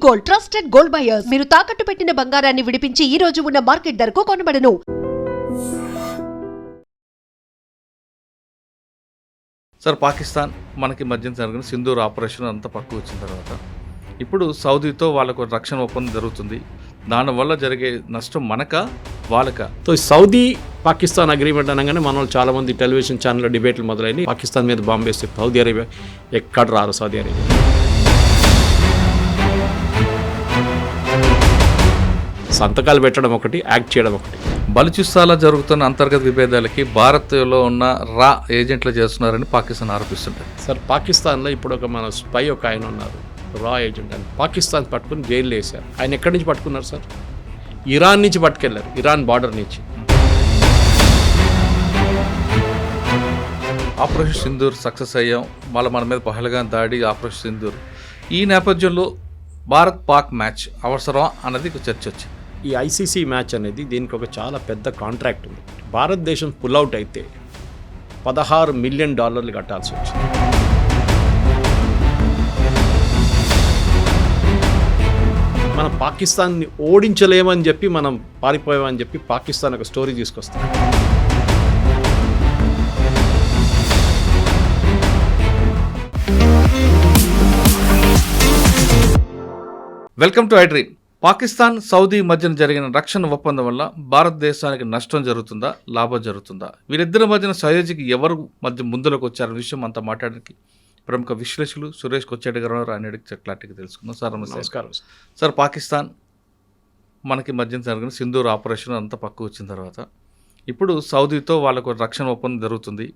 Gold, trusted gold buyers. మీరు తాకట్టు పెట్టిన బంగారాన్ని విడిపించి ఈ రోజు ఉన్న మార్కెట్ ధరకు కొనబడను. సార్, పాకిస్తాన్ మనకి మధ్య జరిగిన సింధూర్ ఆపరేషన్ అంతా పక్కకు వచ్చిన తర్వాత ఇప్పుడు సౌదీతో వాళ్ళకు రక్షణ ఒప్పందం జరుగుతుంది. దానివల్ల జరిగే నష్టం మనకా వాళ్ళకా? సో సౌదీ పాకిస్తాన్ అగ్రిమెంట్ అనగానే మన వాళ్ళు చాలామంది టెలివిజన్ ఛానల్లో డిబేట్లు మొదలైనవి. పాకిస్తాన్ మీద బాంబు వేస్తే సౌదీ అరేబియా ఎక్కడ రారు. సౌదీ అరేబియా సంతకాలు పెట్టడం ఒకటి, యాక్ట్ చేయడం ఒకటి. బలూచిస్తాన్లో జరుగుతున్న అంతర్గత విభేదాలకి భారత్లో ఉన్న రా ఏజెంట్లు చేస్తున్నారని పాకిస్తాన్ ఆరోపిస్తుంటారు. సార్, పాకిస్తాన్లో ఇప్పుడు మన స్పై ఒక ఆయన ఉన్నారు, రా ఏజెంట్ అని. పాకిస్తాన్ పట్టుకుని జైలు వేశారు. ఆయన ఎక్కడి నుంచి పట్టుకున్నారు సార్? ఇరాన్ నుంచి పట్టుకెళ్ళారు, ఇరాన్ బార్డర్ నుంచి. ఆపరేషన్ సింధూర్ సక్సెస్ అయ్యాం, మళ్ళీ మన మీద పహల్గాన్ దాడి, ఆపరేషన్ సింధూర్. ఈ నేపథ్యంలో భారత్ పాక్ మ్యాచ్ అవసరం అన్నది చర్చ వచ్చింది. ఈ ఐసీసీ మ్యాచ్ అనేది దీనికి ఒక చాలా పెద్ద కాంట్రాక్ట్ ఉంది. భారతదేశం పుల్అవుట్ అయితే $16 మిలియన్ కట్టాల్సి వచ్చింది. మనం పాకిస్తాన్ని ఓడించలేమని చెప్పి మనం పారిపోయామని చెప్పి పాకిస్తాన్ ఒక స్టోరీ తీసుకొస్తాం. Welcome to iDream. Pakistan Saudi మధ్యన జరిగిన రక్షణ ఒప్పందం వల్ల భారతదేశానికి నష్టం జరుగుతుందా, లాభం జరుగుతుందా? వీరిద్దరి మధ్యన సయోజికి ఎవరు మధ్య ముందులోకి వచ్చారన్న విషయం అంతా మాట్లాడడానికి ప్రముఖ విశ్లేషకులు సురేష్ కొచ్చేటి గారు ఆయన క్లారిటీగా తెలుసుకుందాం. సార్ నమస్కారం. సార్, పాకిస్తాన్ మనకి మధ్యన జరిగిన సింధూర్ ఆపరేషన్ అంతా పక్కకు వచ్చిన తర్వాత ఇప్పుడు సౌదీతో వాళ్ళకు రక్షణ ఒప్పందం జరుగుతుంది.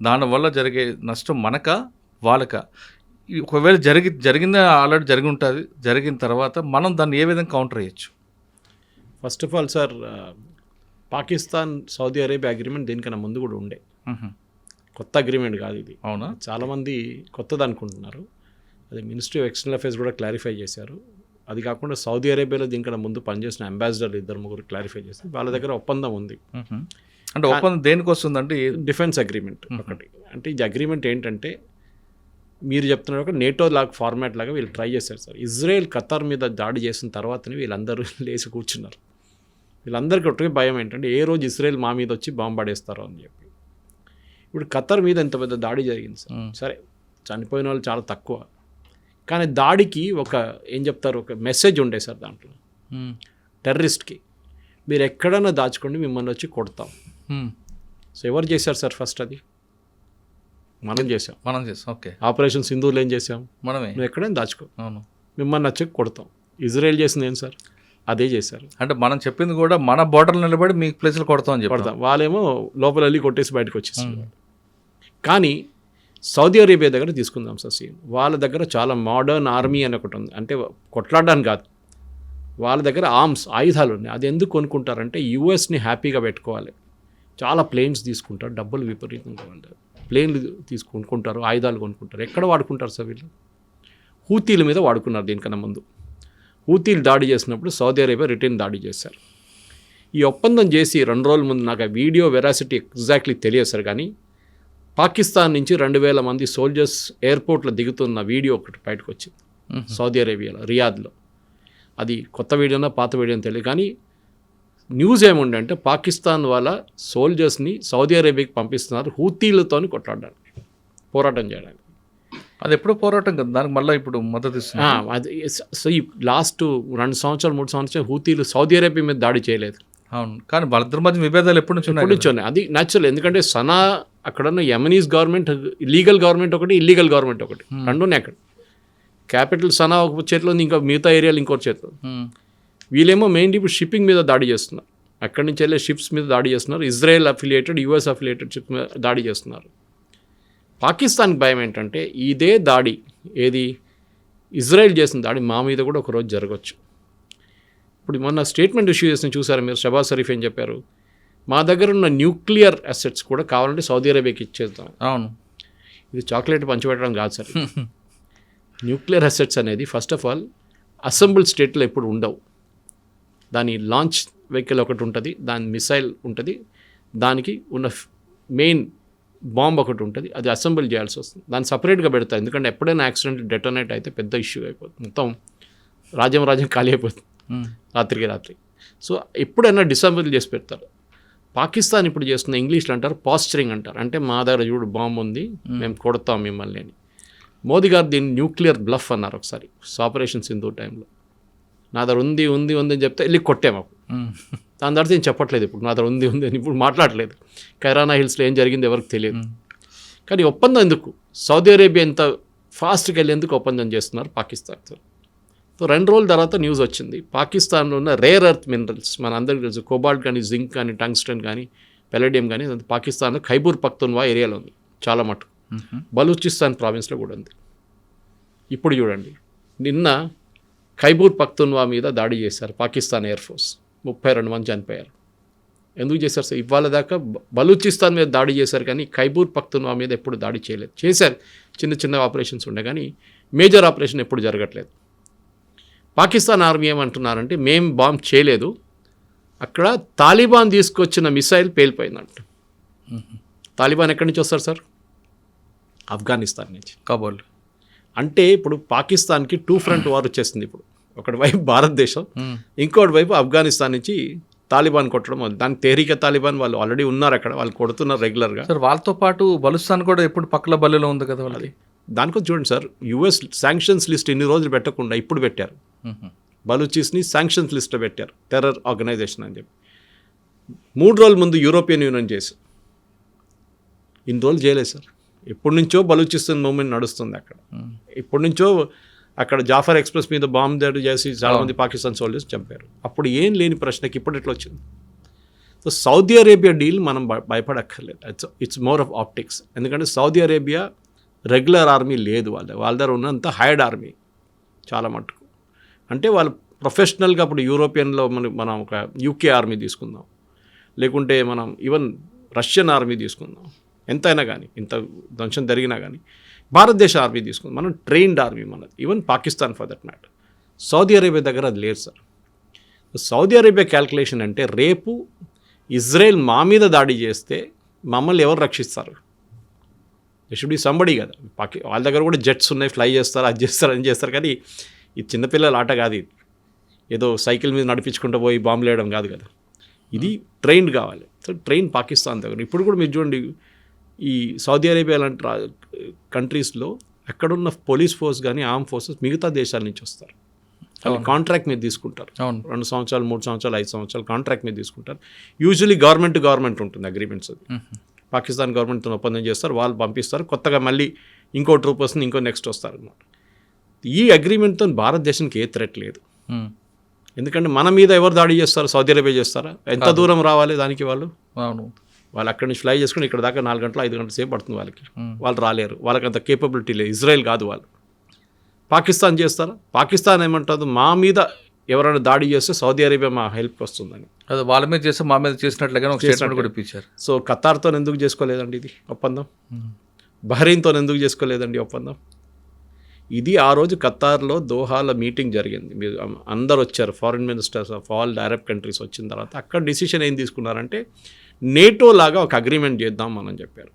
దానివల్ల జరిగే నష్టం మనకా వాళ్ళకా? ఒకవేళ జరిగిందా ఆల్రెడీ జరిగి ఉంటుంది, జరిగిన తర్వాత మనం దాన్ని ఏ విధంగా కౌంటర్ చేయొచ్చు? First of all sir, Pakistan Saudi Arabia agreement దీనికన్నా ముందు కూడా ఉండే, కొత్త అగ్రిమెంట్ కాదు ఇది. అవునా? చాలామంది కొత్తది అనుకుంటున్నారు. అది మినిస్ట్రీ ఆఫ్ ఎక్స్టర్నల్ అఫేర్స్ కూడా క్లారిఫై చేశారు. అది కాకుండా సౌదీ అరేబియాలో దీనికన్నా ముందు పనిచేసిన అంబాసిడర్లు 2-3 క్లారిఫై చేసి వాళ్ళ దగ్గర ఒప్పందం ఉంది. అంటే ఒప్పందం దేనికి వస్తుందంటే డిఫెన్స్ అగ్రిమెంట్ ఒకటి. అంటే ఈ అగ్రిమెంట్ ఏంటంటే మీరు చెప్తున్నారు ఒక నేటో లాగా ఫార్మాట్ లాగా వీళ్ళు ట్రై చేశారు సార్. ఇజ్రాయెల్ ఖతార్ మీద దాడి చేసిన తర్వాతనే వీళ్ళందరూ లేచి కూర్చున్నారు. వీళ్ళందరికీ ఒకటే భయం ఏంటంటే ఏ రోజు ఇజ్రాయెల్ మా మీద వచ్చి బాంబు పడేస్తారో అని చెప్పి. ఇప్పుడు ఖతార్ మీద ఎంత పెద్ద దాడి జరిగింది సార్. సరే, చనిపోయిన వాళ్ళు చాలా తక్కువ, కానీ దాడికి ఏం చెప్తారు, ఒక మెసేజ్ ఉండే సార్ దాంట్లో. టెర్రరిస్ట్కి మీరు ఎక్కడైనా దాచుకోండి, మిమ్మల్ని వచ్చి కొడతాం. సో ఎవరు చేశారు సార్? ఫస్ట్ అది మనం చేసాం. ఓకే. ఆపరేషన్ సింధూర్లో ఏం చేసాం? మనమే. నువ్వు ఎక్కడైనా దాచుకో, అవును, మిమ్మల్ని వచ్చి కొడతాం. ఇజ్రాయెల్ చేసింది ఏం సార్? అదే చేశారు. అంటే మనం చెప్పింది కూడా మన బోర్డర్లో నిలబడి మీ ప్లేస్లో కొడతాం అని కొడతాం. వాళ్ళేమో లోపల వెళ్ళి కొట్టేసి బయటకు వచ్చేసారు. కానీ సౌదీ అరేబియా దగ్గర తీసుకుందాం సార్ సీన్. వాళ్ళ దగ్గర చాలా మోడర్న్ ఆర్మీ అని ఒకటి ఉంది. అంటే కొట్లాడడానికి కాదు, వాళ్ళ దగ్గర ఆయుధాలు ఉన్నాయి. అది ఎందుకు కొనుక్కుంటారంటే యూఎస్ని హ్యాపీగా పెట్టుకోవాలి. చాలా ప్లేన్స్ తీసుకుంటారు, డబ్బులు విపరీతంగా ఉంటారు. ప్లేన్లు కొనుక్కుంటారు, ఆయుధాలు కొనుక్కుంటారు. ఎక్కడ వాడుకుంటారు సార్ వీళ్ళు? హూతీల మీద వాడుకున్నారు. దీనికన్నా ముందు హూతీలు దాడి చేసినప్పుడు సౌదీ అరేబియా రిటర్న్ దాడి చేశారు. ఈ ఒప్పందం చేసి 2 రోజుల ముందు, నాకు ఆ వీడియో వెరాసిటీ ఎగ్జాక్ట్లీ తెలియదు సార్, కానీ పాకిస్తాన్ నుంచి 2000 మంది సోల్జర్స్ ఎయిర్పోర్ట్లో దిగుతున్న వీడియో ఒకటి బయటకు వచ్చింది సౌదీ అరేబియాలో, రియాద్లో. అది కొత్త వీడియోనా పాత వీడియోని తెలియదు, కానీ న్యూస్ ఏముండే అంటే పాకిస్తాన్ వాళ్ళ సోల్జర్స్ని సౌదీ అరేబియాకి పంపిస్తున్నారు హూతీలతో కొట్లాడడానికి, పోరాటం చేయడానికి. అది ఎప్పుడో పోరాటం కదా, దానికి మళ్ళీ ఇప్పుడు మద్దతు ఇస్తుంది. అది సో ఈ లాస్ట్ 2 సంవత్సరాలు 3 సంవత్సరాలు హూతీలు సౌదీ అరేబియా మీద దాడి చేయలేదు. అవును, కానీ వాళ్ళిద్దరి మధ్య విభేదాలు ఎప్పటి నుంచి ఉన్నాయి. అది న్యాచురల్, ఎందుకంటే సనా అక్కడున్న యమనీస్ గవర్నమెంట్, లీగల్ గవర్నమెంట్ ఒకటి, ఇల్లీగల్ గవర్నమెంట్ ఒకటి, రెండునే. అక్కడ క్యాపిటల్ సనా ఒక చేతిలో ఉంది, ఇంకా మిగతా ఏరియాలు ఇంకోటి చేతిలో. వీళ్ళేమో మెయిన్లీ ఇప్పుడు షిప్పింగ్ మీద దాడి చేస్తున్నారు. అక్కడి నుంచి వెళ్ళే షిప్స్ మీద దాడి చేస్తున్నారు. Israel affiliated, US affiliated ship మీద దాడి చేస్తున్నారు. పాకిస్తాన్కి భయం ఏంటంటే ఇదే దాడి, ఏది ఇజ్రాయెల్ చేసిన దాడి మా మీద కూడా ఒకరోజు జరగవచ్చు. ఇప్పుడు మొన్న స్టేట్మెంట్ ఇష్యూ చేసిన చూసారు మీరు, షబాజ్ షరీఫ్ ఏం చెప్పారు? మా దగ్గర ఉన్న న్యూక్లియర్ అసెట్స్ కూడా కావాలంటే సౌదీ అరేబియాకి ఇచ్చేద్దాం. అవును, ఇది చాక్లెట్ పంచిపెట్టడం కాదు సార్. న్యూక్లియర్ అసెట్స్ అనేది ఫస్ట్ ఆఫ్ ఆల్ అసెంబుల్ స్టేట్లో ఎప్పుడు ఉండవు. దాని లాంచ్ వెహికల్ ఒకటి ఉంటుంది, దాని మిసైల్ ఉంటుంది, దానికి ఉన్న మెయిన్ బాంబ్ ఒకటి ఉంటుంది, అది అసెంబుల్ చేయాల్సి వస్తుంది. దాన్ని సపరేట్గా పెడతారు, ఎందుకంటే ఎప్పుడైనా యాక్సిడెంట్ డెటోనేట్ అయితే పెద్ద ఇష్యూ అయిపోతుంది. మొత్తం రాజ్యం ఖాళీ అయిపోతుంది రాత్రికి రాత్రి. సో ఎప్పుడైనా డిసెంబర్ చేసి పెడతారు. పాకిస్తాన్ ఇప్పుడు చేస్తున్న ఇంగ్లీష్లో అంటారు పాస్చరింగ్ అంటారు, అంటే మా దగ్గర చూడు బాంబు ఉంది మేము కొడతాం మిమ్మల్ని అని. మోదీ గారు దీన్ని న్యూక్లియర్ బ్లఫ్ అన్నారు ఒకసారి ఆపరేషన్ సింధూర్ టైంలో. నా దగ్గర ఉంది అని చెప్తే వెళ్ళి కొట్టాము అప్పుడు. దాని తర్వాత నేను చెప్పట్లేదు ఇప్పుడు నా దగ్గర ఉంది అని ఇప్పుడు మాట్లాడలేదు. కైరానా హిల్స్లో ఏం జరిగింది ఎవరికి తెలియదు. కానీ ఒప్పందం ఎందుకు? సౌదీ అరేబియా ఎంత ఫాస్ట్గా వెళ్ళేందుకు ఒప్పందం చేస్తున్నారు పాకిస్తాన్తో. సో 2 రోజుల తర్వాత న్యూస్ వచ్చింది, పాకిస్తాన్లో ఉన్న రేర్ ఎర్త్ మినరల్స్ మన అందరికీ తెలుసు, కోబాల్ట్ కానీ జింక్ కానీ టంగ్స్టన్ కానీ పెలడియం కానీ పాకిస్తాన్లో ఖైబూర్ పఖ్తూన్వా ఏరియాలో ఉంది చాలా మటుకు. బలూచిస్తాన్ ప్రావిన్స్లో కూడా ఉంది. ఇప్పుడు చూడండి, నిన్న ఖైబూర్ పఖ్తూన్వా మీద దాడి చేశారు పాకిస్తాన్ ఎయిర్ ఫోర్స్, 32 మంది చనిపోయారు. ఎందుకు చేశారు సార్? ఇవాళ దాకా బలూచిస్తాన్ మీద దాడి చేశారు కానీ ఖైబూర్ పఖ్తూన్వా మీద ఎప్పుడు దాడి చేయలేదు. చేశారు, చిన్న ఆపరేషన్స్ ఉండే కానీ మేజర్ ఆపరేషన్ ఎప్పుడు జరగట్లేదు. పాకిస్తాన్ ఆర్మీ ఏమంటున్నారంటే మేము బాంబ్ చేయలేదు, అక్కడ తాలిబాన్ తీసుకొచ్చిన మిసైల్ పేలిపోయిందంట. తాలిబాన్ ఎక్కడి నుంచి వస్తారు సార్? ఆఫ్ఘనిస్తాన్ నుంచి, కాబోల్. అంటే ఇప్పుడు పాకిస్తాన్కి 2 ఫ్రంట్ వార్ వచ్చేసింది. ఇప్పుడు ఒకటి వైపు భారతదేశం, ఇంకోటి వైపు ఆఫ్ఘనిస్తాన్ నుంచి తాలిబాన్ కొట్టడం. దానికి తెహ్రీక తాలిబాన్ వాళ్ళు ఆల్రెడీ ఉన్నారు అక్కడ, వాళ్ళు కొడుతున్నారు రెగ్యులర్గా. సార్ వాళ్ళతో పాటు బలుస్తాన్ కూడా ఎప్పుడు పక్కల బల్లిలో ఉంది కదా వాళ్ళది. దానికోసం చూడండి సార్, యుఎస్ శాంక్షన్స్ లిస్ట్ ఇన్ని రోజులు పెట్టకుండా ఇప్పుడు పెట్టారు. బలూచిస్ని శాంక్షన్స్ లిస్ట్లో పెట్టారు, టెర్రర్ ఆర్గనైజేషన్ అని చెప్పి. 3 రోజుల ముందు యూరోపియన్ యూనియన్ చేసి ఇన్ని రోజులు చేయలేదు సార్. ఎప్పటి నుంచో బలూచిస్తాన్ మూవ్మెంట్ నడుస్తుంది అక్కడ. ఎప్పటి నుంచో అక్కడ జాఫర్ ఎక్స్ప్రెస్ మీద బాంబు దాడి చేసి చాలామంది పాకిస్తాన్ సోల్జర్స్ చంపారు. అప్పుడు ఏం లేని ప్రశ్నకి ఇప్పుడు ఎట్లా వచ్చింది? సో సౌదీ అరేబియా డీల్ మనం భయపడక్కర్లేదు. It's more of optics. ఎందుకంటే సౌదీ అరేబియా రెగ్యులర్ ఆర్మీ లేదు, వాళ్ళ దగ్గర ఉన్నంత హైర్డ్ ఆర్మీ చాలా మటుకు. అంటే వాళ్ళు ప్రొఫెషనల్గా ఇప్పుడు యూరోపియన్లో మనం ఒక యూకే ఆర్మీ తీసుకుందాం, లేకుంటే మనం ఈవెన్ రష్యన్ ఆర్మీ తీసుకుందాం, ఎంతైనా కానీ ఇంత ధ్వంసం జరిగినా కానీ భారతదేశ ఆర్మీ తీసుకుందాం, మనం ట్రైన్డ్ ఆర్మీ మనది. Even Pakistan for that matter. Saudi Arabia దగ్గర అది లేదు సార్. సౌదీ అరేబియా క్యాల్కులేషన్ అంటే రేపు ఇజ్రాయెల్ మా మీద దాడి చేస్తే మమ్మల్ని ఎవరు రక్షిస్తారు? దే షుడ్ బి సంబడి కదా. వాళ్ళ దగ్గర కూడా జెట్స్ ఉన్నాయి, ఫ్లై చేస్తారు, అది చేస్తారు. కానీ ఇది చిన్నపిల్లల ఆట కాదు, ఇది ఏదో సైకిల్ మీద నడిపించుకుంటూ పోయి బాంబులు వేయడం కాదు కదా. ఇది ట్రైన్డ్ కావాలి. సో ట్రైన్ పాకిస్తాన్ దగ్గర. ఇప్పుడు కూడా మీరు చూడండి, ఈ సౌదీ అరేబియా లాంటి కంట్రీస్లో అక్కడున్న పోలీస్ ఫోర్స్ కానీ ఆర్మ్ ఫోర్సెస్ మిగతా దేశాల నుంచి వస్తారు. కాంట్రాక్ట్ మీద తీసుకుంటారు. 2 సంవత్సరాలు 3 సంవత్సరాలు 5 సంవత్సరాలు కాంట్రాక్ట్ మీద తీసుకుంటారు. యూజువలీ గవర్నమెంట్ ఉంటుంది అగ్రిమెంట్స్. అది పాకిస్తాన్ గవర్నమెంట్తో ఒప్పందం చేస్తారు, వాళ్ళు పంపిస్తారు, కొత్తగా మళ్ళీ ఇంకో ట్రూపర్స్ని ఇంకో నెక్స్ట్ వస్తారు అన్నమాట. ఈ అగ్రిమెంట్తో భారతదేశానికి ఏ థ్రెట్ లేదు. ఎందుకంటే మన మీద ఎవరు దాడి చేస్తారు? సౌదీ అరేబియా చేస్తారా? ఎంత దూరం రావాలి దానికి? వాళ్ళు అక్కడి నుంచి ఫ్లై చేసుకుని ఇక్కడ దాకా 4 గంటలు 5 గంటల సేపు పడుతుంది వాళ్ళకి. వాళ్ళు రాలేరు, వాళ్ళకి అంత కేపబిలిటీ లేదు. ఇజ్రాయెల్ కాదు వాళ్ళు. పాకిస్తాన్ చేస్తారా? పాకిస్తాన్ ఏమంటుంది, మా మీద ఎవరైనా దాడి చేస్తే సౌదీ అరేబియా మా హెల్ప్కి వస్తుందని. అదే వాళ్ళ మీద చేస్తే మా మీద చేసినట్లుగా ఒక స్టేట్మెంట్ కూడా ఇప్పించారు. సో ఖతార్తో ఎందుకు చేసుకోలేదండి ఇది ఒప్పందం? బహ్రెయిన్తో ఎందుకు చేసుకోలేదండి ఒప్పందం? ఇది ఆ రోజు ఖతార్లో దోహాలో మీటింగ్ జరిగింది. మీరు అందరు వచ్చారు, foreign ministers of all Arab countries వచ్చిన తర్వాత అక్కడ డిసిషన్ ఏం తీసుకున్నారంటే నేటో లాగా ఒక అగ్రిమెంట్ చేద్దాం మనం చెప్పారు.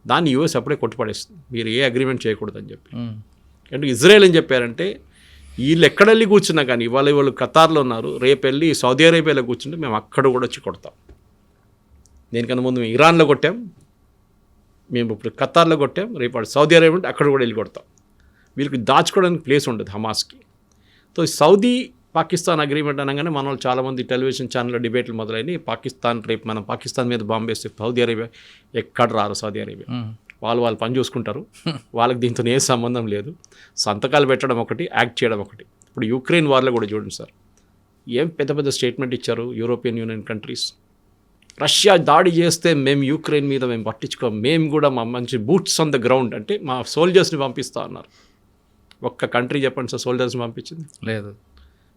దాన్ని యూఎస్ అప్పుడే కొట్టుపడేస్తుంది, మీరు ఏ అగ్రిమెంట్ చేయకూడదని చెప్పి. అంటే ఇజ్రాయెల్ ఏం చెప్పారంటే వీళ్ళు ఎక్కడెళ్ళి కూర్చున్నా కానీ వాళ్ళు ఖతార్లో ఉన్నారు, రేపు వెళ్ళి సౌదీ అరేబియాలో కూర్చుంటే మేము అక్కడ కూడా వచ్చి కొడతాం. దేనికన్నా ముందు మేము ఇరాన్లో కొట్టాం, మేము ఇప్పుడు ఖతార్లో కొట్టాం, రేపు సౌదీ అరేబియా ఉంటే అక్కడ కూడా వెళ్ళి కొడతాం. వీళ్ళకి దాచుకోవడానికి ప్లేస్ ఉండదు హమాస్కి. సో సౌదీ పాకిస్తాన్ అగ్రిమెంట్ అనగానే మన వాళ్ళు చాలామంది టెలివిజన్ ఛానల్లో డిబేట్లు మొదలైనవి. పాకిస్తాన్ రేపు మనం పాకిస్తాన్ మీద బాంబు వేస్తే సౌదీ అరేబియా ఎక్కడ రారు. సౌదీ అరేబియా వాళ్ళు పని చూసుకుంటారు, వాళ్ళకి దీంతో ఏ సంబంధం లేదు. సంతకాలు పెట్టడం ఒకటి, యాక్ట్ చేయడం ఒకటి. ఇప్పుడు యుక్రెయిన్ వార్లో కూడా చూడండి సార్, ఏం పెద్ద స్టేట్మెంట్ ఇచ్చారు యూరోపియన్ యూనియన్ కంట్రీస్. రష్యా దాడి చేస్తే మేము యుక్రెయిన్ మీద మేము పట్టించుకోం, మేము కూడా మా మంచి బూట్స్ ఆన్ ద గ్రౌండ్ అంటే మా సోల్జర్స్ని పంపిస్తా అన్నారు. ఒక్క కంట్రీ చెప్పండి సార్ సోల్జర్స్ని పంపించింది? లేదు.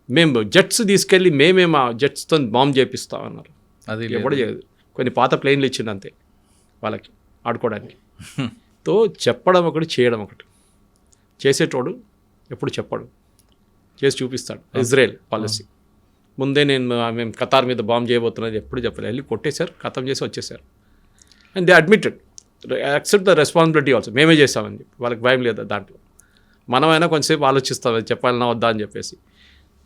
మేము జెట్స్ తీసుకెళ్ళి మేమే మా జెట్స్తో బాంబ్ చేపిస్తాం అన్నారు. అది ఎప్పుడు చేయదు. కొన్ని పాత ప్లేన్లు ఇచ్చింది అంతే వాళ్ళకి ఆడుకోవడానికి. తో చెప్పడం ఒకటి, చేయడం ఒకటి. చేసేటోడు ఎప్పుడు చెప్పడు, చేసి చూపిస్తాడు. ఇజ్రాయెల్ పాలసీ ముందే మేము ఖతార్ మీద బాంబ్ చేయబోతున్నది ఎప్పుడు చెప్పలేదు. వెళ్ళి కొట్టేశారు, ఖతం చేసి వచ్చేసారు. And they admitted, accept the responsibility also. మేమే చేస్తామని చెప్పి వాళ్ళకి భయం లేదు దాంట్లో. మనమైనా కొంచెంసేపు ఆలోచిస్తాం అది చెప్పాలన్నా వద్దా అని చెప్పేసి.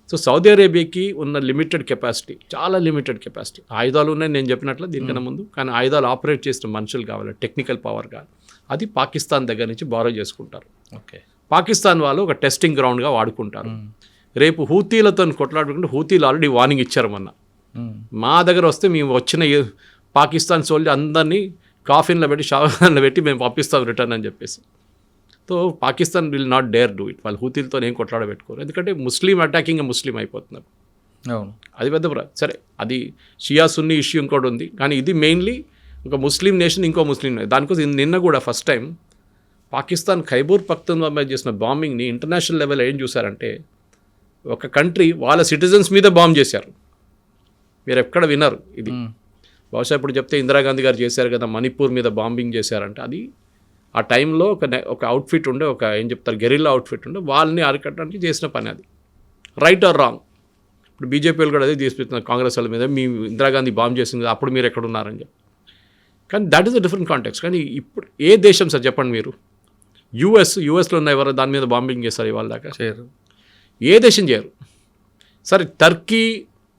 సో సౌదీ అరేబియాకి ఉన్న లిమిటెడ్ కెపాసిటీ, చాలా లిమిటెడ్ కెపాసిటీ. ఆయుధాలు ఉన్నాయి నేను చెప్పినట్లు దీనికన్నా ముందు, కానీ ఆయుధాలు ఆపరేట్ చేసిన మనుషులు కావాలి, టెక్నికల్ పవర్ కావాలి. అది పాకిస్తాన్ దగ్గర నుంచి బారో చేసుకుంటారు. ఓకే, పాకిస్తాన్ వాళ్ళు ఒక టెస్టింగ్ గ్రౌండ్గా వాడుకుంటారు. రేపు హూతీలతో కొట్లాడుకుంటే హూతీలు ఆల్రెడీ వార్నింగ్ ఇచ్చారు మొన్న, మా దగ్గర వస్తే మేము వచ్చిన పాకిస్తాన్ సోల్జర్ అందరినీ కాఫిన్లో పెట్టి షావన్లో పెట్టి మేము పంపిస్తాం రిటర్న్ అని చెప్పేసి. So Pakistan will not dare do it. వాళ్ళు హూతీలతో ఏం కొట్లాడబెట్టుకోరు, ఎందుకంటే ముస్లిం అటాకింగ్ ముస్లిం అయిపోతున్నారు. అవును, అది పెద్ద సరే, అది షియా సున్నీ ఇష్యూ ఇంకోటి ఉంది, కానీ ఇది మెయిన్లీ ఒక ముస్లిం నేషన్ ఇంకో ముస్లిం నేషన్. దానికోసం నిన్న కూడా ఫస్ట్ టైం పాకిస్తాన్ ఖైబర్ పఖ్తూన్ఖ్వా మీద చేసిన బాంబింగ్ని ఇంటర్నేషనల్ లెవెల్ ఏం చూసారంటే, ఒక కంట్రీ వాళ్ళ సిటిజన్స్ మీద బాంబ్ చేశారు. మీరు ఎక్కడ విన్నారు ఇది? బహుశా ఇప్పుడు చెప్తే ఇందిరాగాంధీ గారు చేశారు కదా, మణిపూర్ మీద బాంబింగ్ చేశారంటే, అది ఆ టైంలో ఒక అవుట్ఫిట్ ఉండే, ఒక ఏం చెప్తారు గెరిల్లా అవుట్ఫిట్ ఉండే, వాళ్ళని అరికట్టడానికి చేసిన పని. అది రైట్ ఆర్ రాంగ్? ఇప్పుడు బీజేపీలు కూడా అదే తీసుకుంటున్నారు కాంగ్రెస్ వాళ్ళ మీద, మీ ఇందిరాగాంధీ బాంబ్ చేసింది అప్పుడు మీరు ఎక్కడ ఉన్నారని చెప్పి. కానీ that is a different context. కానీ ఇప్పుడు ఏ దేశం సార్ చెప్పండి మీరు? యూఎస్లో ఉన్న ఎవరు దాని మీద బాంబింగ్ చేస్తారు ఇవాళ దాకా? చేయరు. ఏ దేశం చేయరు. సరే, టర్కీ,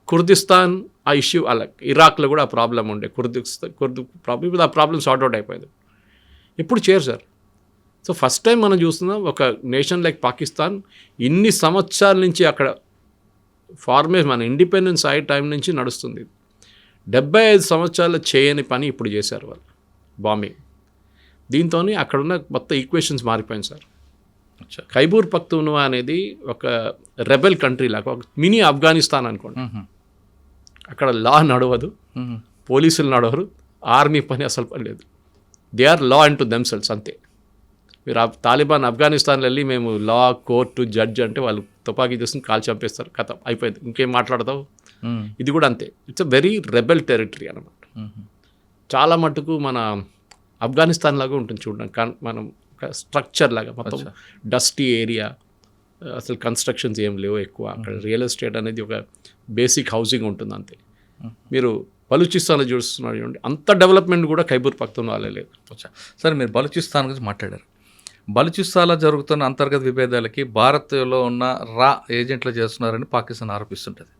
కుర్దిస్తాన్ ఆ ఇష్యూ, అలా ఇరాక్లో కూడా ఆ ప్రాబ్లం ఉండే, కుర్దు ప్రాబ్లం. ఇప్పుడు ఆ ప్రాబ్లం సార్ట్అవుట్ అయిపోయింది. ఎప్పుడు చేయరు సార్. సో ఫస్ట్ టైం మనం చూస్తున్నాం ఒక నేషన్ లైక్ పాకిస్తాన్ ఇన్ని సంవత్సరాల నుంచి అక్కడ ఫార్మేషన్, మన ఇండిపెండెన్స్ అయ్యే టైం నుంచి నడుస్తుంది. 75 సంవత్సరాలు చేయని పని ఇప్పుడు చేశారు వాళ్ళు, బాంబింగ్. దీంతో అక్కడున్న మొత్తం ఈక్వేషన్స్ మారిపోయింది సార్. ఖైబర్ పఖ్తూన్ఖ్వా అనేది ఒక రెబెల్ కంట్రీ లాగా, ఒక మినీ ఆఫ్ఘనిస్తాన్ అనుకోండి. అక్కడ లా నడవదు, పోలీసులు నడవరు, ఆర్మీ పని అసలు పని లేదు. They are law and to themselves అంతే. మీరు తాలిబాన్ ఆఫ్ఘనిస్తాన్లో వెళ్ళి మేము లా, కోర్టు, జడ్జ్ అంటే వాళ్ళు తుపాకీ తీసుకుని కాల్ చంపేస్తారు, కథ అయిపోయింది, ఇంకేం మాట్లాడతావు. ఇది కూడా అంతే. It's a very rebel territory అన్నమాట. చాలా మటుకు మన ఆఫ్ఘనిస్తాన్ లాగా ఉంటుంది చూడడానికి, మనం ఒక స్ట్రక్చర్ లాగా, మొత్తం డస్టీ ఏరియా, అసలు కన్స్ట్రక్షన్స్ ఏం లేవు ఎక్కువ. అక్కడ రియల్ ఎస్టేట్ అనేది ఒక బేసిక్ హౌసింగ్ ఉంటుంది అంతే. మీరు బలూచిస్తాన్లో చూస్తున్నారు చూడండి, అంత డెవలప్మెంట్ కూడా ఖైబర్ పఖ్తూన్ఖ్వాలో లేదు. సరే, మీరు బలూచిస్తాన్ గురించి మాట్లాడారు. బలూచిస్తాన్లో జరుగుతున్న అంతర్గత విభేదాలకి భారత్లో ఉన్న రా ఏజెంట్లు చేస్తున్నారని పాకిస్తాన్ ఆరోపిస్తుంటుంది.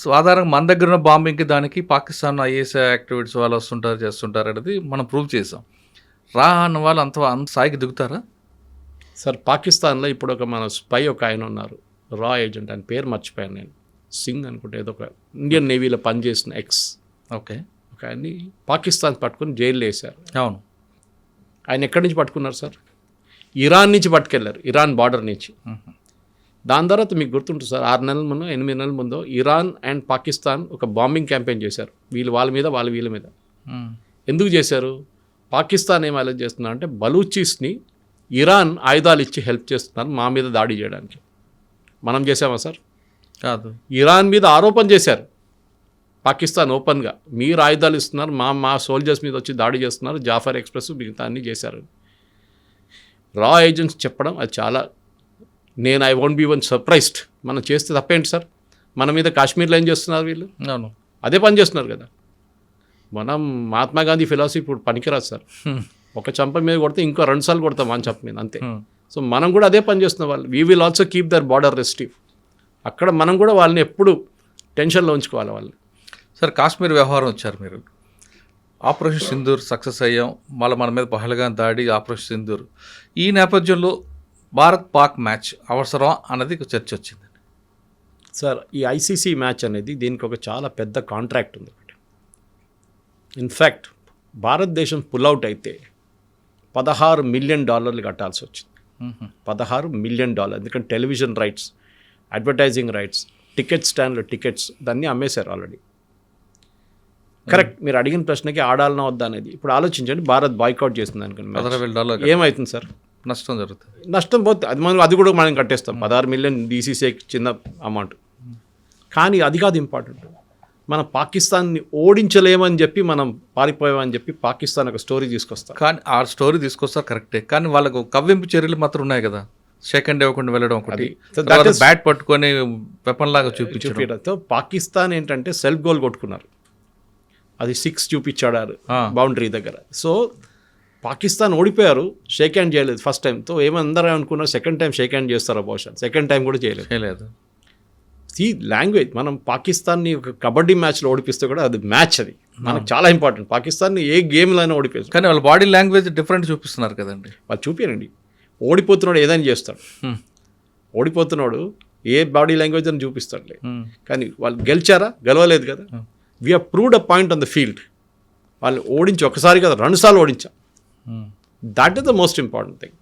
సాధారణంగా మన దగ్గర ఉన్న బాంబింగ్కి దానికి పాకిస్తాన్ ఐఎస్ఐ యాక్టివిటీస్ వాళ్ళు వస్తుంటారు, చేస్తుంటారు అనేది మనం ప్రూవ్ చేసాం. రా అన్న వాళ్ళు అంత స్థాయికి దిగుతారా సార్? పాకిస్తాన్లో ఇప్పుడు ఒక మన స్పై ఒక ఆయన ఉన్నారు, రా ఏజెంట్, ఆయన పేరు మర్చిపోయాను నేను, సింగ్ అనుకుంటే, ఏదో ఒక ఇండియన్ నేవీలో పనిచేసిన ఓకే, ఒక ఆయన్ని పాకిస్తాన్ పట్టుకుని జైల్లో వేశారు. అవును. ఆయన ఎక్కడి నుంచి పట్టుకున్నారు సార్? ఇరాన్ నుంచి పట్టుకెళ్ళారు, ఇరాన్ బార్డర్ నుంచి. దాని తర్వాత మీకు గుర్తుంటుంది సార్, 6 నెలల ముందు 8 నెలల ముందు ఇరాన్ అండ్ పాకిస్తాన్ ఒక బాంబింగ్ క్యాంపెయిన్ చేశారు, వాళ్ళ మీద వీళ్ళ మీద. ఎందుకు చేశారు? పాకిస్తాన్ ఏం అలర్ట్ చేస్తున్నారు అంటే, బలూచీస్ని ఇరాన్ ఆయుధాలు ఇచ్చి హెల్ప్ చేస్తున్నారు మా మీద దాడి చేయడానికి. మనం చేసామా సార్? కాదు. ఇరాన్ మీద ఆరోపణ చేశారు పాకిస్తాన్ ఓపెన్గా, మీరు ఆయుధాలు ఇస్తున్నారు, మా సోల్జర్స్ మీద వచ్చి దాడి చేస్తున్నారు, జాఫర్ ఎక్స్ప్రెస్ మిగతా అన్నీ చేశారు. రా ఏజెంట్స్ చెప్పడం అది చాలా, నేను I won't be one surprised. మనం చేస్తే తప్పేంటి సార్? మన మీద కాశ్మీర్లో ఏం చేస్తున్నారు వీళ్ళు? అవును, అదే పని చేస్తున్నారు కదా. మనం మహాత్మా గాంధీ ఫిలాసఫీ ఇప్పుడు పనికిరాదు సార్. ఒక చంప మీద కొడితే ఇంకో 2 సార్లు కొడతాం మన చంప మీద, అంతే. సో మనం కూడా అదే పని చేస్తున్నాం. వాళ్ళు we will also keep their border restrict. అక్కడ మనం కూడా వాళ్ళని ఎప్పుడు టెన్షన్లో ఉంచుకోవాలి వాళ్ళు. సరే, కాశ్మీర్ వ్యవహారం వచ్చారు మీరు. ఆపరేషన్ సింధూర్ సక్సెస్ అయ్యాం, మళ్ళీ మన మీద పహల్గాం దాడి, ఆపరేషన్ సింధూర్. ఈ నేపథ్యంలో భారత్ పాక్ మ్యాచ్ అవసరం అన్నది చర్చ వచ్చింది సార్. ఈ ఐసీసీ మ్యాచ్ అనేది దీనికి ఒక చాలా పెద్ద కాంట్రాక్ట్ ఉంది. ఇన్ఫ్యాక్ట్ భారతదేశం పుల్అవుట్ అయితే $16 మిలియన్ కట్టాల్సి వచ్చింది. $16 మిలియన్, ఎందుకంటే television rights, advertising rights, ticket స్టాండ్లో టికెట్స్ దాన్ని అమ్మేశారు ఆల్రెడీ. కరెక్ట్, మీరు అడిగిన ప్రశ్నకి ఆడాలన్నా వద్దా అనేది ఇప్పుడు ఆలోచించండి. భారత్ బాయ్కాట్ చేస్తుంది అనుకోండి, $16 ఏమవుతుంది సార్? నష్టం జరుగుతుంది. నష్టం పోతే అది కూడా మనం కట్టేస్తాం. 16 మిలియన్ డీసీసీకి చిన్న అమౌంట్. కానీ అది కాదు ఇంపార్టెంట్. మనం పాకిస్తాన్ని ఓడించలేమని చెప్పి మనం పారిపోయామని చెప్పి పాకిస్తాన్ ఒక స్టోరీ తీసుకొస్తాం. కానీ ఆ స్టోరీ తీసుకొస్తారు కరెక్టే, కానీ వాళ్ళకు కవ్వింపు చర్యలు మాత్రం ఉన్నాయి కదా. సెకండ్ ఇవ్వకుండా వెళ్ళడం ఒకటి, బ్యాట్ పట్టుకొని వెపన్ లాగా చూపించడంతో పాకిస్తాన్ ఏంటంటే సెల్ఫ్ గోల్ కొట్టుకున్నారు. అది 6 చూపించాడు బౌండరీ దగ్గర. సో పాకిస్తాన్ ఓడిపోయారు, షేక్ హ్యాండ్ చేయలేదు ఫస్ట్ టైంతో. ఏమందరూ అనుకున్నారు సెకండ్ టైం షేక్ హ్యాండ్ చేస్తారో బహుశా, సెకండ్ టైం కూడా చేయలేదు. చేయలేదు. ఈ లాంగ్వేజ్ మనం పాకిస్తాన్ని ఒక కబడ్డీ మ్యాచ్లో ఓడిపిస్తే కూడా అది మ్యాచ్, అది మనకు చాలా ఇంపార్టెంట్. పాకిస్తాన్ని ఏ గేమ్లో అయినా ఓడిపోయారు, కానీ వాళ్ళ బాడీ లాంగ్వేజ్ డిఫరెంట్ చూపిస్తున్నారు కదండి. వాళ్ళు చూపించండి. ఓడిపోతున్నాడు ఏదైనా చేస్తాడు, ఓడిపోతున్నాడు ఏ బాడీ లాంగ్వేజ్ అని చూపిస్తాడులే. కానీ వాళ్ళు గెలిచారా? గెలవలేదు కదా. We have proved a point on the field. వాళ్ళు ఓడించి ఒకసారి కదా 2 సార్లు ఓడించాం. That is the most important thing.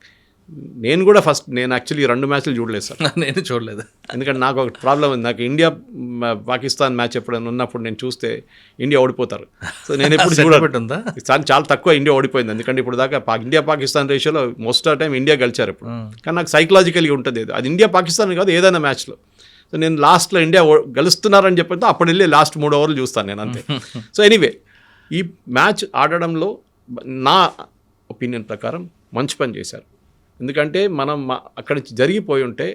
నేను కూడా నేను యాక్చువల్లీ 2 మ్యాచ్లు చూడలేదు సార్. నేను చూడలేదు, ఎందుకంటే నాకు ఒక ప్రాబ్లం ఉంది. నాకు ఇండియా పాకిస్తాన్ మ్యాచ్ ఎప్పుడైనా ఉన్నప్పుడు నేను చూస్తే ఇండియా ఓడిపోతారు. సో నేను ఎప్పుడు చూడబెట్టుందా, చాలా తక్కువ ఇండియా ఓడిపోయింది. ఎందుకంటే ఇప్పుడు దాకా ఇండియా పాకిస్తాన్ రేషియోలో మోస్ట్ ఆఫ్ టైం ఇండియా గెలిచారు ఇప్పుడు. కానీ నాకు సైకలాజికల్గా ఉంటుంది అది ఇండియా పాకిస్తాన్ కాదు, ఏదైనా మ్యాచ్లో. సో నేను లాస్ట్లో ఇండియా గెలుస్తున్నారని చెప్పితే అప్పుడు వెళ్ళి లాస్ట్ 3 ఓవర్లు చూస్తాను నేను అంతే. సో ఎనీవే ఈ మ్యాచ్ ఆడడంలో నా ఒపీనియన్ ప్రకారం మంచి పని చేశారు. ఎందుకంటే మనం అక్కడి నుంచి జరిగిపోయి ఉంటే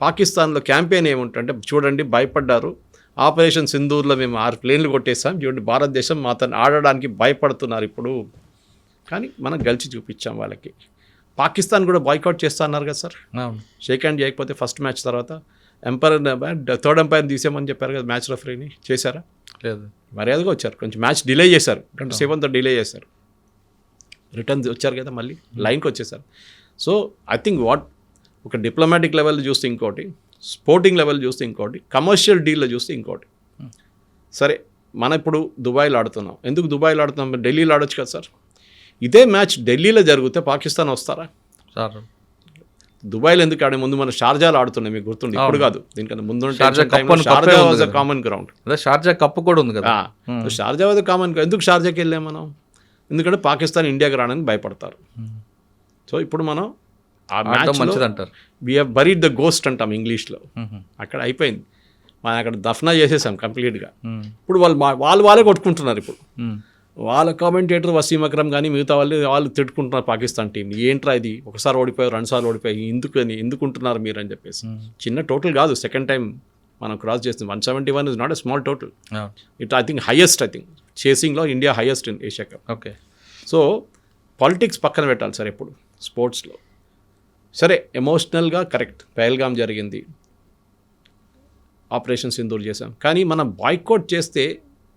పాకిస్తాన్లో క్యాంపెయిన్ ఏముంటుంటే చూడండి భయపడ్డారు, ఆపరేషన్ సింధూర్లో మేము 6 ప్లేన్లు కొట్టేసాం, చూడండి భారతదేశం మాతో ఆడడానికి భయపడుతున్నారు ఇప్పుడు. కానీ మనం గెలిచి చూపించాం వాళ్ళకి. పాకిస్తాన్ కూడా బాయ్కాట్ చేస్తా అన్నారు కదా సార్, షేక్ హ్యాండ్ చేయకపోతే ఫస్ట్ మ్యాచ్ తర్వాత థర్డ్ ఎంపైర్ని తీసేయమని చెప్పారు కదా మ్యాచ్ రెఫరీని. చేశారా? లేదు. మర్యాదగా వచ్చారు, కొంచెం మ్యాచ్ డిలే చేశారు, 27తో డిలే చేశారు, రిటర్న్ వచ్చారు కదా మళ్ళీ లైన్కి వచ్చేసారు. సో ఐ థింక్ ఒక డిప్లొమాటిక్ లెవెల్ చూస్తే ఇంకోటి, స్పోర్టింగ్ లెవెల్ చూస్తే ఇంకోటి, కమర్షియల్ డీల్లో చూస్తే ఇంకోటి. సరే మనం ఇప్పుడు దుబాయ్లో ఆడుతున్నాం. ఎందుకు దుబాయ్లో ఆడుతున్నాం? ఢిల్లీలో ఆడొచ్చు కదా సార్. ఇదే మ్యాచ్ ఢిల్లీలో జరిగితే పాకిస్తాన్ వస్తారా సార్? దుబాయ్లో ఎందుకు ఆడే ముందు మనం షార్జాలో ఆడుతున్నాం, మీకు గుర్తుండి. ఇప్పుడు కాదు, దీనికన్నా ముందు Sharjah was a common ground. Sharjah cup కూడా ఉంది కదా. Sharjah was a common. ఎందుకు షార్జాకి వెళ్ళాం మనం? ఎందుకంటే పాకిస్తాన్ ఇండియాకి రావడానికి భయపడతారు. సో ఇప్పుడు మనం ఆ మ్యాచ్ మంచిది అంటారు. We have buried the ghost అంటాం ఇంగ్లీష్లో. అక్కడ అయిపోయింది, మనం అక్కడ దఫనా చేసేసాం కంప్లీట్గా. ఇప్పుడు వాళ్ళే కొట్టుకుంటున్నారు. ఇప్పుడు వాళ్ళ కామెంటేటర్ వసీం అక్రమ్ కానీ మిగతా వాళ్ళు తిట్టుకుంటున్నారు పాకిస్తాన్ టీం. ఏంట్రా ఇది, ఒకసారి ఓడిపోయారు 2 సార్లు ఓడిపోయి ఎందుకుంటున్నారు మీరు అని చెప్పేసి. చిన్న టోటల్ కాదు, సెకండ్ టైం మనం క్రాస్ చేస్తుంది. 171 is not a small total. I think highest, చేసింగ్లో India highest in Asia cup. Okay. So politics పక్కన పెట్టాలి సార్ ఎప్పుడు స్పోర్ట్స్లో. సరే ఎమోషనల్గా కరెక్ట్, పహల్గామ్ జరిగింది, ఆపరేషన్ సింధూర్ చేసాం. కానీ మనం బాయ్కాట్ చేస్తే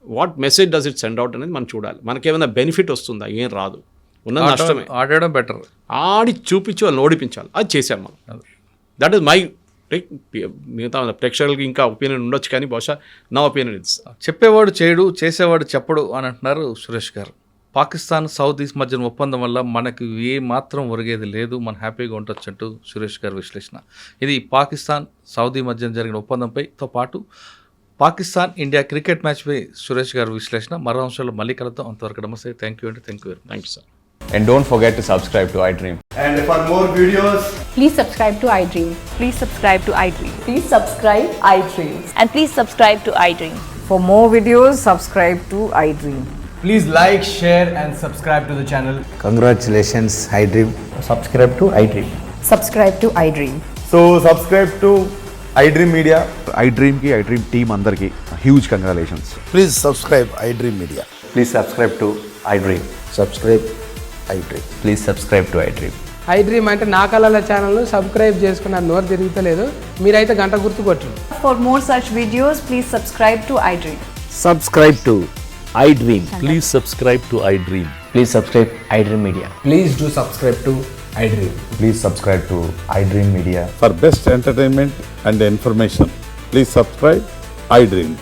what message does it send out అనేది మనం చూడాలి. మనకేమైనా బెనిఫిట్ వస్తుందా? ఏం రాదు, ఉన్న నష్టమే. ఆడడం బెటర్, ఆడి చూపించి వాళ్ళని ఓడిపించాలి. అది చేసాం మనం. దట్ ఈస్ మై, మిగతా ప్రేక్షకులకి ఇంకా ఒపీనియన్ ఉండొచ్చు, కానీ బహుశా నా ఒపీనియన్ ఇట్స్. చెప్పేవాడు చేయడు, చేసేవాడు చెప్పడు అని అంటున్నారు సురేష్ గారు. పాకిస్తాన్ సౌదీస్ మధ్యన ఒప్పందం వల్ల మనకు ఏ మాత్రం ఒరిగేది లేదు, మనం హ్యాపీగా ఉండొచ్చు అంటూ సురేష్ గారి విశ్లేషణ. ఇది పాకిస్తాన్ సౌదీ మధ్యన జరిగిన ఒప్పందంపైతో పాటు పాకిస్తాన్ ఇండియా క్రికెట్ మ్యాచ్పై సురేష్ గారి విశ్లేషణ. మరో అంశాల్లో మళ్ళీ కలుద్దాం. అంతవరకు నమస్తే. థ్యాంక్ యూ అండి. Thank you sir. And don't forget to subscribe to iDream. And for more videos, please subscribe to iDream. Please subscribe to iDream. Please subscribe iDream. And please subscribe to iDream. For more videos, subscribe to iDream. please like, share and subscribe to the channel. Congratulations, iDream. Subscribe to iDream. Subscribe to iDream. So subscribe to iDream Media. iDream ki iDream team andarki huge congratulations. Please subscribe iDream Media. Please subscribe to iDream. Subscribe iDream. Please subscribe to iDream. iDream అంటే నా కళల ఛానల్ను subscribe చేసుకున్న నోరు తిరుగుతలేదు, మీరైతే గంట గుర్తు కొట్టండి. For more such videos, please subscribe to iDream. Subscribe to iDream. Please subscribe to iDream. Please subscribe iDream Media. Please do subscribe to iDream. Please subscribe to iDream Media. For best entertainment and information, please subscribe iDream.